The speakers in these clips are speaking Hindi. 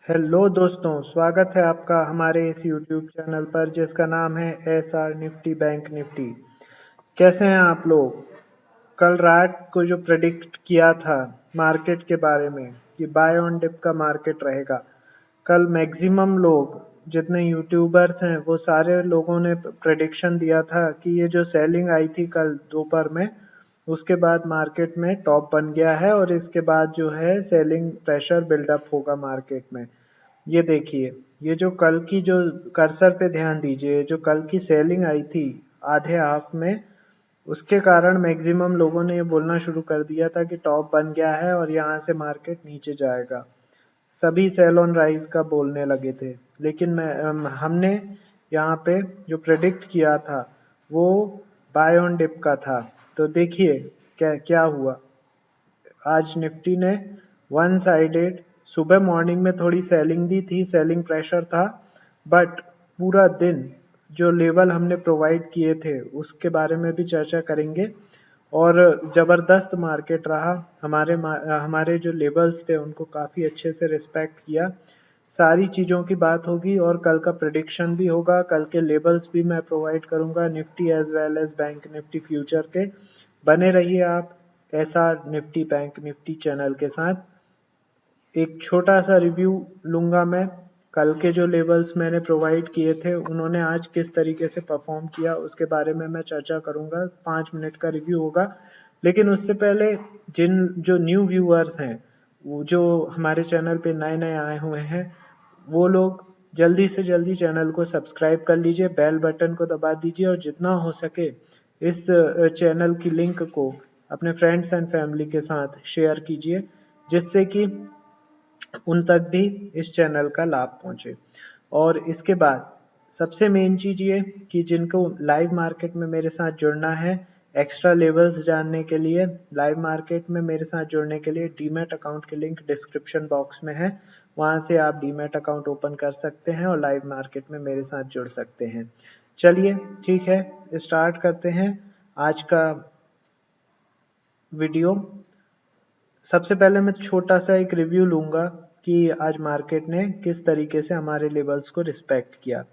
हेलो दोस्तों, स्वागत है आपका हमारे इस यूट्यूब चैनल पर जिसका नाम है SR निफ्टी बैंक निफ्टी। कैसे हैं आप लोग? कल रात को जो प्रेडिक्ट किया था मार्केट के बारे में कि बाय ऑन डिप का मार्केट रहेगा, कल मैक्सिमम लोग जितने यूट्यूबर्स हैं वो सारे लोगों ने प्रेडिक्शन दिया था कि ये जो सेलिंग आई थी कल दोपहर में, उसके बाद मार्केट में टॉप बन गया है और इसके बाद जो है सेलिंग प्रेशर बिल्डअप होगा मार्केट में। ये देखिए, ये जो कल की जो कर्सर पे ध्यान दीजिए, जो कल की सेलिंग आई थी आधे हाफ में, उसके कारण मैक्सिमम लोगों ने ये बोलना शुरू कर दिया था कि टॉप बन गया है और यहाँ से मार्केट नीचे जाएगा। सभी सेल ऑन राइज का बोलने लगे थे, लेकिन हमने यहाँ पे जो प्रेडिक्ट किया था वो बाय ऑन डिप का था। तो देखिए क्या क्या हुआ। आज निफ्टी ने वन साइडेड सुबह मॉर्निंग में थोड़ी सेलिंग दी थी, सेलिंग प्रेशर था, बट पूरा दिन जो लेवल हमने प्रोवाइड किए थे उसके बारे में भी चर्चा करेंगे। और जबरदस्त मार्केट रहा। हमारे जो लेवल्स थे उनको काफी अच्छे से रिस्पेक्ट किया। सारी चीजों की बात होगी और कल का प्रिडिक्शन भी होगा, कल के लेवल्स भी मैं प्रोवाइड करूंगा Nifty as well as Bank Nifty future के। बने रहिए आप SR Nifty Bank Nifty channel के साथ। एक छोटा सा रिव्यू लूंगा मैं। कल के जो लेवल्स मैंने प्रोवाइड किए थे उन्होंने आज किस तरीके से परफॉर्म किया उसके बारे में मैं चर्चा करूंगा। 5 मिनट का रिव्यू होगा, लेकिन उससे पहले जिन जो न्यू व्यूअर्स हैं, वो जो हमारे चैनल पे नए नए आए हुए हैं, वो लोग जल्दी से जल्दी चैनल को सब्सक्राइब कर लीजिए, बेल बटन को दबा दीजिए और जितना हो सके इस चैनल की लिंक को अपने फ्रेंड्स एंड फैमिली के साथ शेयर कीजिए, जिससे कि उन तक भी इस चैनल का लाभ पहुंचे। और इसके बाद सबसे मेन चीज ये कि जिनको लाइव मार्केट में मेरे साथ जुड़ना है, एक्स्ट्रा लेवल्स जानने के लिए, लाइव मार्केट में मेरे साथ जुड़ने के लिए डीमैट अकाउंट की लिंक डिस्क्रिप्शन बॉक्स में है। वहां से आप डीमैट अकाउंट ओपन कर सकते हैं और लाइव मार्केट में मेरे साथ जुड़ सकते हैं। चलिए ठीक है, स्टार्ट करते हैं आज का वीडियो। सबसे पहले मैं छोटा सा एक रिव्यू लूंगा कि आज मार्केट ने किस तरीके से हमारे लेवल्स को रिस्पेक्ट किया।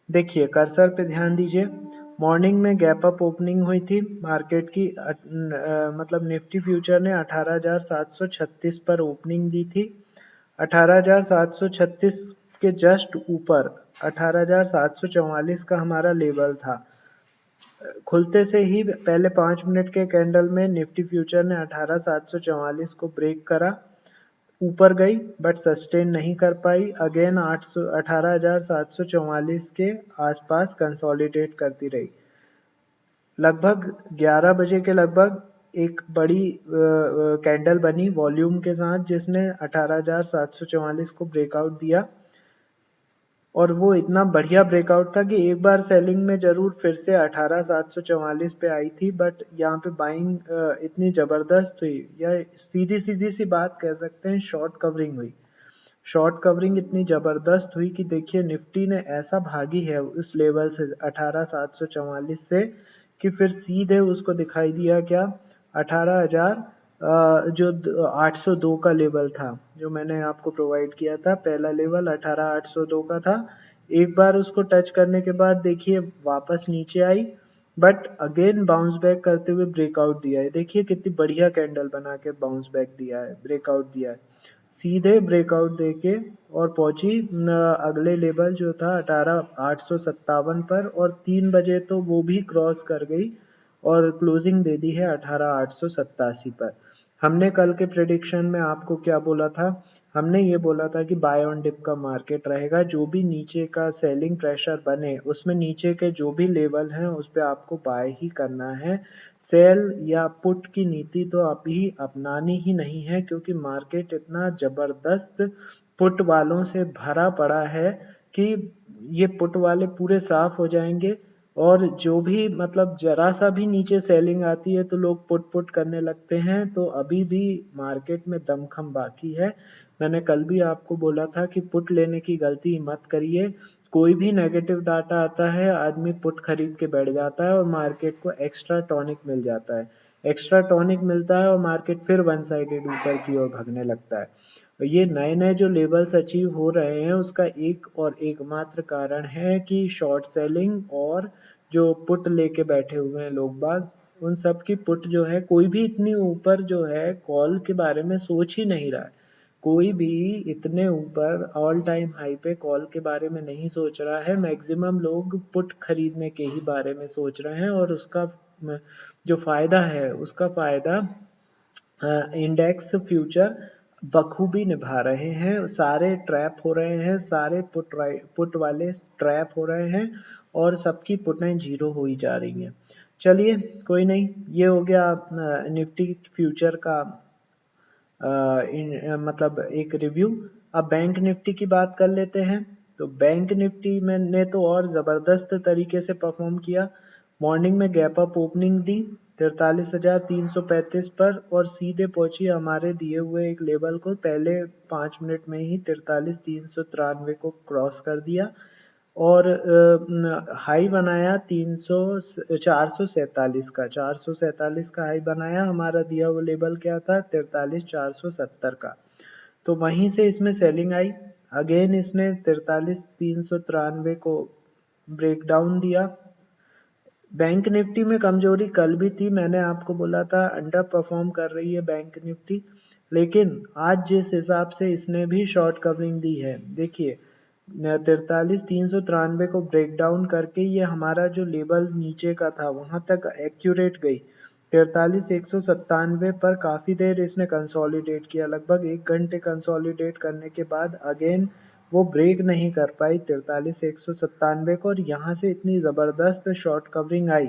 देखिए कर्सर पे ध्यान दीजिए। मॉर्निंग में गैप अप ओपनिंग हुई थी मार्केट की, मतलब निफ्टी फ्यूचर ने 18,736 पर ओपनिंग दी थी। 18,736 के जस्ट ऊपर 18,744 का हमारा लेवल था। खुलते से ही पहले 5 मिनट के कैंडल में निफ्टी फ्यूचर ने 18,744 को ब्रेक करा, ऊपर गई बट सस्टेन नहीं कर पाई। अगेन 18,744 के आसपास कंसोलिडेट करती रही। लगभग 11 बजे के लगभग एक बड़ी कैंडल बनी वॉल्यूम के साथ जिसने 18,744 को ब्रेकआउट दिया, और वो इतना बढ़िया ब्रेकआउट था कि एक बार सेलिंग में जरूर फिर से 18,744 पे आई थी, बट यहाँ पे बाइंग इतनी जबरदस्त हुई, या सीधी सीधी सी बात कह सकते हैं शॉर्ट कवरिंग हुई। शॉर्ट कवरिंग इतनी जबरदस्त हुई कि देखिए निफ्टी ने ऐसा भागी है उस लेवल से 18,744 से कि फिर सीधे उसको दिखाई दिया क्या, 18,000 जो 802 का लेवल था जो मैंने आपको प्रोवाइड किया था, पहला लेवल 18,802 का था। एक बार उसको टच करने के बाद देखिए वापस नीचे आई, बट अगेन बाउंस बैक करते हुए ब्रेकआउट दिया है। देखिए कितनी बढ़िया कैंडल बना के बाउंस बैक दिया है, ब्रेकआउट दिया है, सीधे ब्रेकआउट देके और पहुंची अगले लेवल जो था 18,857 पर, और 3 बजे तो वो भी क्रॉस कर गई और क्लोजिंग दे दी है 18,887 पर। हमने कल के प्रेडिक्शन में आपको क्या बोला था? हमने ये बोला था कि बाय ऑन डिप का मार्केट रहेगा, जो भी नीचे का सेलिंग प्रेशर बने उसमें नीचे के जो भी लेवल हैं उस पे आपको बाय ही करना है। सेल या पुट की नीति तो अभी अपनानी ही नहीं है, क्योंकि मार्केट इतना जबरदस्त पुट वालों से भरा पड़ा है कि ये पुट वाले पूरे साफ हो जाएंगे, और जो भी मतलब जरा सा भी नीचे सेलिंग आती है तो लोग पुट पुट करने लगते हैं। तो अभी भी मार्केट में दमखम बाकी है। मैंने कल भी आपको बोला था कि पुट लेने की गलती मत करिए। कोई भी नेगेटिव डाटा आता है आदमी पुट खरीद के बैठ जाता है और मार्केट को एक्स्ट्रा टॉनिक मिल जाता है। एक्स्ट्रा टॉनिक मिलता है और मार्केट फिर वन साइडेड ऊपर की ओर भागने लगता है। ये नए नए जो लेवल्स अचीव हो रहे हैं उसका एक और एकमात्र कारण है कि शॉर्ट सेलिंग और जो पुट लेके बैठे हुए हैं लोग बाग, उन सब की पुट जो है, कोई भी इतनी ऊपर जो है कॉल के बारे में सोच ही नहीं रहा है। कोई भी इतने ऊपर ऑल टाइम हाई पे कॉल के बारे में नहीं सोच रहा है। मैक्सिमम लोग पुट खरीदने के ही बारे में सोच रहे हैं और उसका जो फायदा है उसका फायदा इंडेक्स फ्यूचर बखूबी निभा रहे हैं। सारे ट्रैप हो रहे हैं, सारे पुट वाले ट्रैप हो रहे हैं और सबकी पुटें जीरो हो ही जा रही हैं। चलिए कोई नहीं, ये हो गया निफ्टी फ्यूचर का मतलब एक रिव्यू। अब बैंक निफ्टी की बात कर लेते हैं। तो बैंक निफ्टी में ने तो और ज़बरदस्त तरीके से परफॉर्म किया। मॉर्निंग में गैप अप ओपनिंग दी 43,335 पर और सीधे पहुंची हमारे दिए हुए एक लेवल को, पहले 5 मिनट में ही 43,393 को क्रॉस कर दिया और हाई बनाया 447 का, 447 का हाई बनाया। हमारा दिया हुआ लेवल क्या था? 43,470 का। तो वहीं से इसमें सेलिंग आई। अगेन इसने 43,393 को ब्रेक डाउन दिया। बैंक निफ्टी में कमजोरी कल भी थी, मैंने आपको बोला था अंडर परफॉर्म कर रही है बैंक निफ्टी, लेकिन आज जिस हिसाब से इसने भी शॉर्ट कवरिंग दी है, देखिए 43,393 को ब्रेक डाउन करके ये हमारा जो लेवल नीचे का था वहां तक एक्यूरेट गई। 43,197 पर काफी देर इसने कंसोलिडेट किया, लगभग 1 घंटे कंसोलिडेट करने के बाद अगेन वो ब्रेक नहीं कर पाई 43,197 को और यहाँ से इतनी जबरदस्त शॉर्ट कवरिंग आई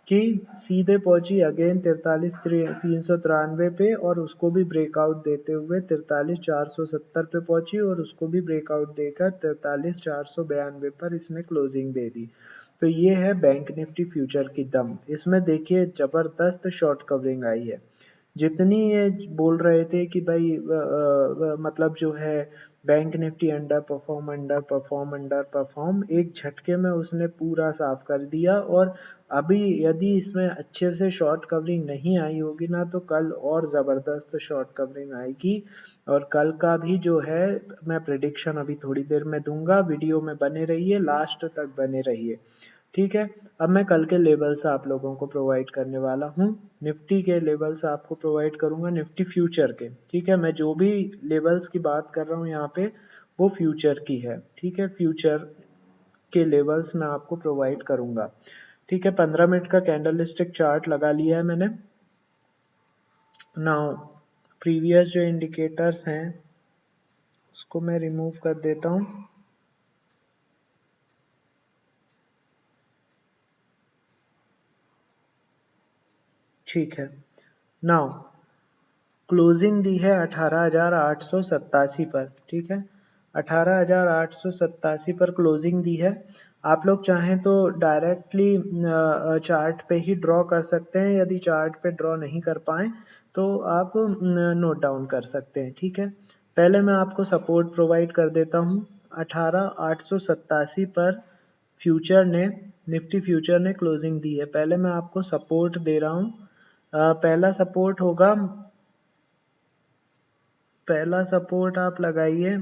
कि सीधे पहुंची अगेन 43,393 पे और उसको भी ब्रेकआउट देते हुए 43,470 पे पहुंची और उसको भी ब्रेकआउट देकर 43,492 पर इसने क्लोजिंग दे दी। तो ये है बैंक निफ्टी फ्यूचर की दम। इसमें देखिए जबरदस्त शॉर्ट कवरिंग आई है। जितनी ये बोल रहे थे कि भाई मतलब जो है बैंक निफ्टी अंडर परफॉर्म, एक झटके में उसने पूरा साफ कर दिया। और अभी यदि इसमें अच्छे से शॉर्ट कवरिंग नहीं आई होगी ना तो कल और ज़बरदस्त शॉर्ट कवरिंग आएगी। और कल का भी जो है मैं प्रिडिक्शन अभी थोड़ी देर में दूंगा, वीडियो में बने रहिए, लास्ट तक बने रहिए, ठीक है। अब मैं कल के लेवल्स आप लोगों को प्रोवाइड करने वाला हूँ। निफ्टी के लेवल्स आपको प्रोवाइड करूंगा, निफ्टी फ्यूचर के, ठीक है। मैं जो भी लेवल्स की बात कर रहा हूँ यहाँ पे वो फ्यूचर की है, ठीक है। फ्यूचर के लेवल्स मैं आपको प्रोवाइड करूंगा, ठीक है। 15 मिनट का कैंडल स्टिक चार्ट लगा लिया है मैंने। नाउ प्रीवियस जो इंडिकेटर्स हैं उसको मैं रिमूव कर देता हूँ। ठीक है। नाउ क्लोजिंग दी है 18,887 पर, ठीक है। 18,887 पर क्लोजिंग दी है। आप लोग चाहें तो डायरेक्टली चार्ट पे ही ड्रॉ कर सकते हैं, यदि चार्ट पे ड्रॉ नहीं कर पाए तो आप नोट डाउन कर सकते हैं, ठीक है। पहले मैं आपको सपोर्ट प्रोवाइड कर देता हूँ। 18,887 पर फ्यूचर ने, निफ्टी फ्यूचर ने क्लोजिंग दी है। पहले मैं आपको सपोर्ट दे रहा हूँ। पहला सपोर्ट होगा, पहला सपोर्ट आप लगाइए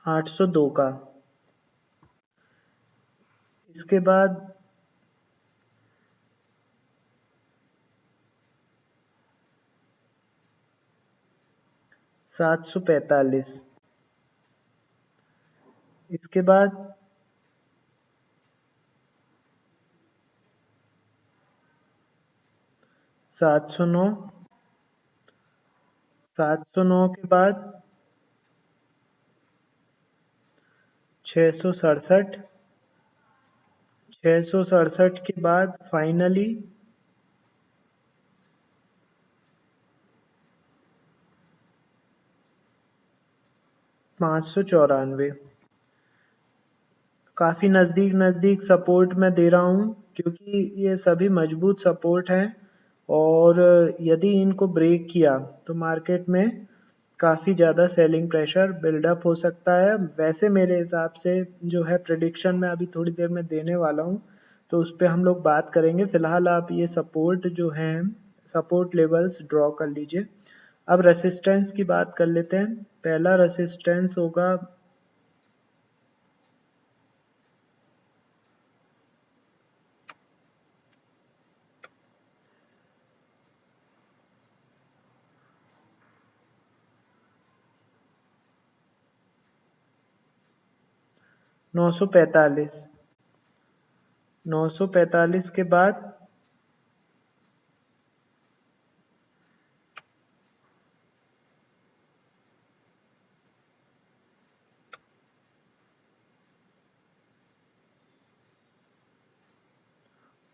802 का। इसके बाद 745, इसके बाद 709, 709 के बाद 667, 667 के बाद फाइनली 594। काफी नजदीक नजदीक सपोर्ट मैं दे रहा हूँ क्योंकि ये सभी मजबूत सपोर्ट हैं और यदि इनको ब्रेक किया तो मार्केट में काफी ज्यादा सेलिंग प्रेशर बिल्डअप हो सकता है। वैसे मेरे हिसाब से जो है प्रिडिक्शन मैं अभी थोड़ी देर में देने वाला हूँ, तो उस पर हम लोग बात करेंगे। फिलहाल आप ये सपोर्ट जो है, सपोर्ट लेवल्स ड्रॉ कर लीजिए। अब रेसिस्टेंस की बात कर लेते हैं। पहला रेसिस्टेंस होगा 945। 945 के बाद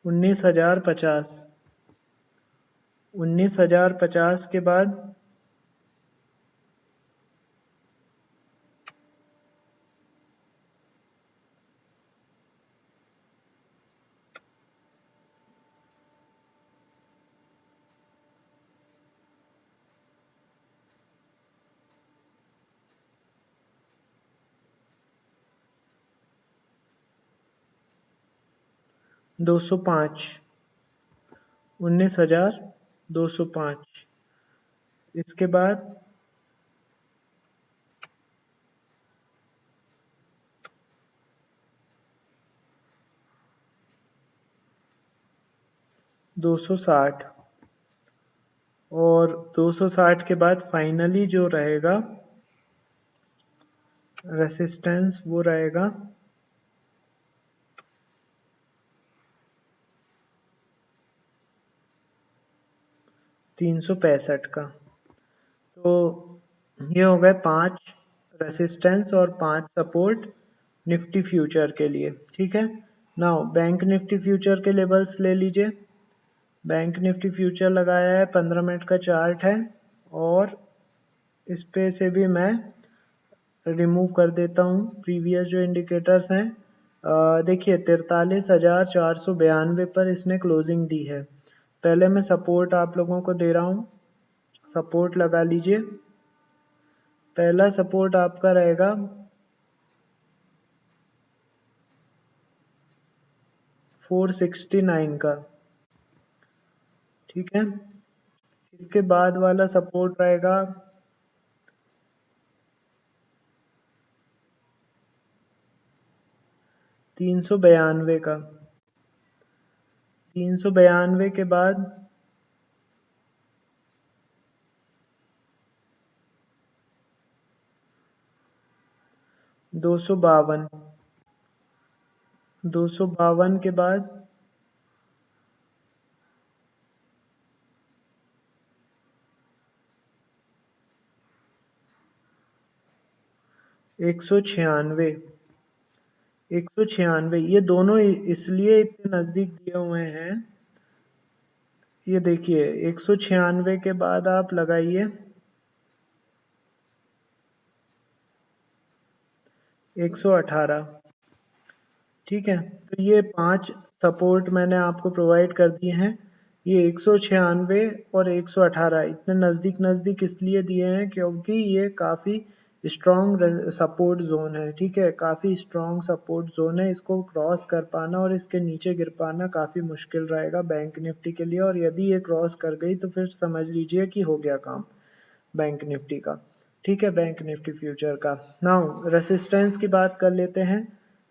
19,050। 19,050 के बाद 205। 19,205। इसके बाद 260। और 260 के बाद फाइनली जो रहेगा रेसिस्टेंस वो रहेगा 365 का। तो ये हो गए 5 रेसिस्टेंस और 5 सपोर्ट निफ्टी फ्यूचर के लिए। ठीक है, नाउ बैंक निफ्टी फ्यूचर के लेवल्स ले लीजिए। बैंक निफ्टी फ्यूचर लगाया है, 15 मिनट का चार्ट है और इस पे से भी मैं रिमूव कर देता हूँ प्रीवियस जो इंडिकेटर्स हैं। देखिए 43,492 पर इसने क्लोजिंग दी है। पहले मैं सपोर्ट आप लोगों को दे रहा हूँ, सपोर्ट लगा लीजिए। पहला सपोर्ट आपका रहेगा 469 का। ठीक है, इसके बाद वाला सपोर्ट रहेगा 392 का। 392 के बाद 252। 252 के बाद 196। 196 ये दोनों इसलिए इतने नजदीक दिए हुए हैं। ये देखिए 196 के बाद आप लगाइए 118। ठीक है, तो ये 5 सपोर्ट मैंने आपको प्रोवाइड कर दिए हैं। ये 196 और 118 इतने नज़दीक नज़दीक इसलिए दिए हैं क्योंकि ये काफ़ी स्ट्रॉन्ग सपोर्ट जोन है। ठीक है, काफ़ी स्ट्रॉन्ग सपोर्ट जोन है। इसको क्रॉस कर पाना और इसके नीचे गिर पाना काफ़ी मुश्किल रहेगा बैंक निफ्टी के लिए, और यदि ये क्रॉस कर गई तो फिर समझ लीजिए कि हो गया काम बैंक निफ्टी का। ठीक है, बैंक निफ्टी फ्यूचर का। नाउ रेसिस्टेंस की बात कर लेते हैं।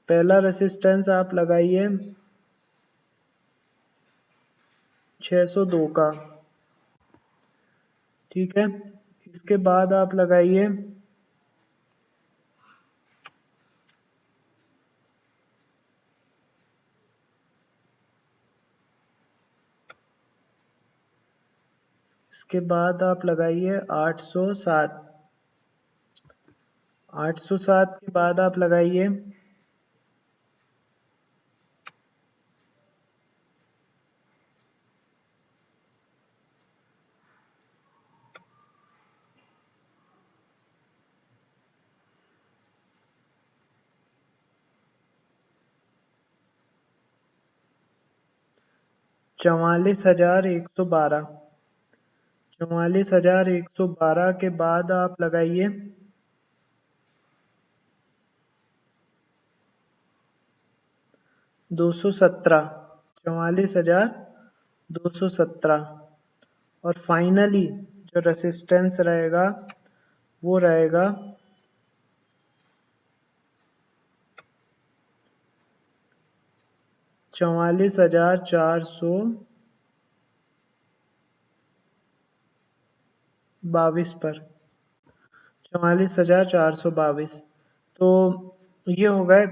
पहला रेसिस्टेंस आप लगाइए 602 का। ठीक है, इसके बाद आप लगाइए 807। 807 के बाद आप लगाइए 44,112। 44,112 के बाद आप लगाइए 217, 44,217। और फाइनली जो रेसिस्टेंस रहेगा वो रहेगा 44,422 पर, 44,422। तो ये हो गए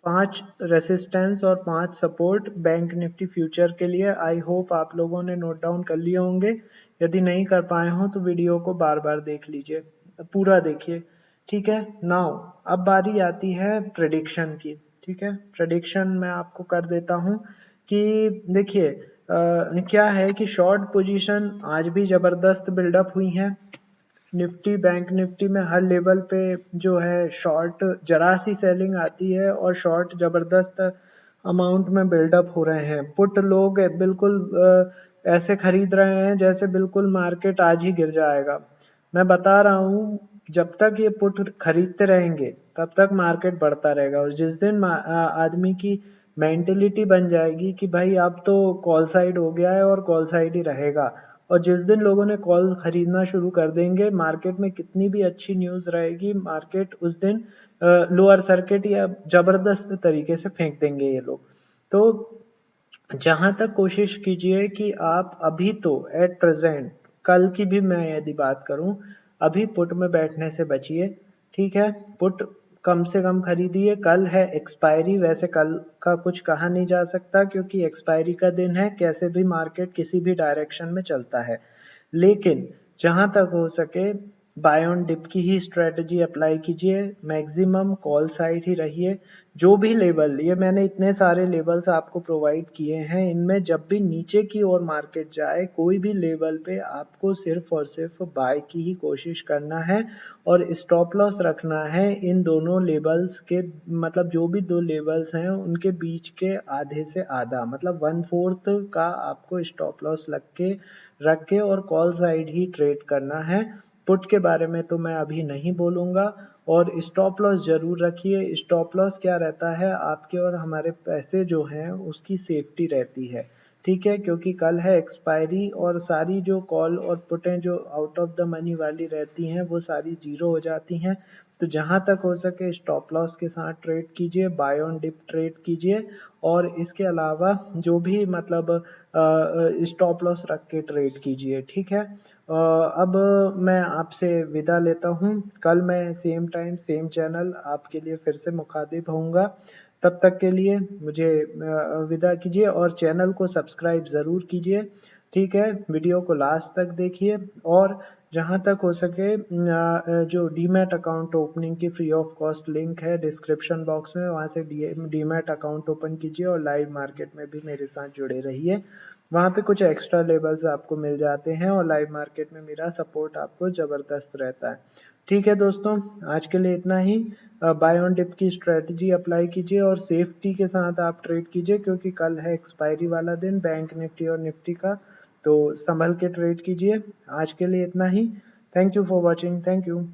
5 रेसिस्टेंस और 5 सपोर्ट बैंक निफ्टी फ्यूचर के लिए। आई होप आप लोगों ने नोट डाउन कर लिए होंगे। यदि नहीं कर पाए हो तो वीडियो को बार बार देख लीजिए, पूरा देखिए। ठीक है, नाउ अब बारी आती है प्रेडिक्शन की। ठीक है, प्रेडिक्शन मैं आपको कर देता हूँ कि देखिए क्या है कि शॉर्ट पोजीशन आज भी जबरदस्त बिल्डअप हुई है। निफ्टी बैंक निफ्टी में हर लेवल पे जो है शॉर्ट जरा सी सेलिंग आती है और शॉर्ट जबरदस्त अमाउंट में बिल्डअप हो रहे हैं। पुट लोग बिल्कुल ऐसे खरीद रहे हैं जैसे बिल्कुल मार्केट आज ही गिर जाएगा। मैं बता रहा हूँ, जब तक ये पुट खरीदते रहेंगे तब तक मार्केट बढ़ता रहेगा। और जिस दिन आदमी की मेंटेलिटी बन जाएगी कि भाई अब तो कॉल साइड हो गया है और कॉल साइड ही रहेगा, और जिस दिन लोगों ने कॉल खरीदना शुरू कर देंगे, मार्केट में कितनी भी अच्छी न्यूज रहेगी, मार्केट उस दिन लोअर सर्किट या जबरदस्त तरीके से फेंक देंगे ये लोग। तो जहां तक कोशिश कीजिए कि आप अभी तो एट प्रेजेंट, कल की भी मैं यदि बात करूं, अभी पुट में बैठने से बचिए। ठीक है, पुट कम से कम खरीदिए। कल है एक्सपायरी, वैसे कल का कुछ कहा नहीं जा सकता क्योंकि एक्सपायरी का दिन है, कैसे भी मार्केट किसी भी डायरेक्शन में चलता है। लेकिन जहां तक हो सके बाय ऑन डिप की ही स्ट्रेटजी अप्लाई कीजिए, मैक्सिमम कॉल साइड ही रहिए। जो भी लेवल, ये मैंने इतने सारे लेवल्स आपको प्रोवाइड किए हैं, इनमें जब भी नीचे की ओर मार्केट जाए कोई भी लेवल पे आपको सिर्फ और सिर्फ बाय की ही कोशिश करना है और स्टॉप लॉस रखना है इन दोनों लेवल्स के, मतलब जो भी दो लेवल्स हैं उनके बीच के आधे से आधा, मतलब 1/4 का आपको स्टॉप लॉस रख के और कॉल साइड ही ट्रेड करना है। पुट के बारे में तो मैं अभी नहीं बोलूंगा। और स्टॉप लॉस जरूर रखिए। स्टॉप लॉस क्या रहता है, आपके और हमारे पैसे जो हैं उसकी सेफ्टी रहती है। ठीक है, क्योंकि कल है एक्सपायरी और सारी जो कॉल और पुटें जो आउट ऑफ द मनी वाली रहती हैं वो सारी जीरो हो जाती हैं। तो जहां तक हो सके स्टॉप लॉस के साथ ट्रेड कीजिए, बाय ऑन डिप ट्रेड कीजिए, और इसके अलावा जो भी मतलब स्टॉप लॉस रख के ट्रेड कीजिए। ठीक है, अब मैं आपसे विदा लेता हूँ। कल मैं सेम टाइम सेम चैनल आपके लिए फिर से मुखातिब होऊंगा। तब तक के लिए मुझे विदा कीजिए और चैनल को सब्सक्राइब ज़रूर कीजिए। ठीक है, वीडियो को लास्ट तक देखिए और जहाँ तक हो सके जो डीमैट अकाउंट ओपनिंग की फ्री ऑफ कॉस्ट लिंक है डिस्क्रिप्शन बॉक्स में, वहाँ से डीमैट अकाउंट ओपन कीजिए और लाइव मार्केट में भी मेरे साथ जुड़े रहिए। वहाँ पे कुछ एक्स्ट्रा लेवल्स आपको मिल जाते हैं और लाइव मार्केट में मेरा सपोर्ट आपको ज़बरदस्त रहता है। ठीक है दोस्तों, आज के लिए इतना ही। बाय ऑन डिप की स्ट्रेटजी अप्लाई कीजिए और सेफ्टी के साथ आप ट्रेड कीजिए क्योंकि कल है एक्सपायरी वाला दिन बैंक निफ्टी और निफ्टी का, तो संभल के ट्रेड कीजिए। आज के लिए इतना ही। Thank you for watching. Thank you.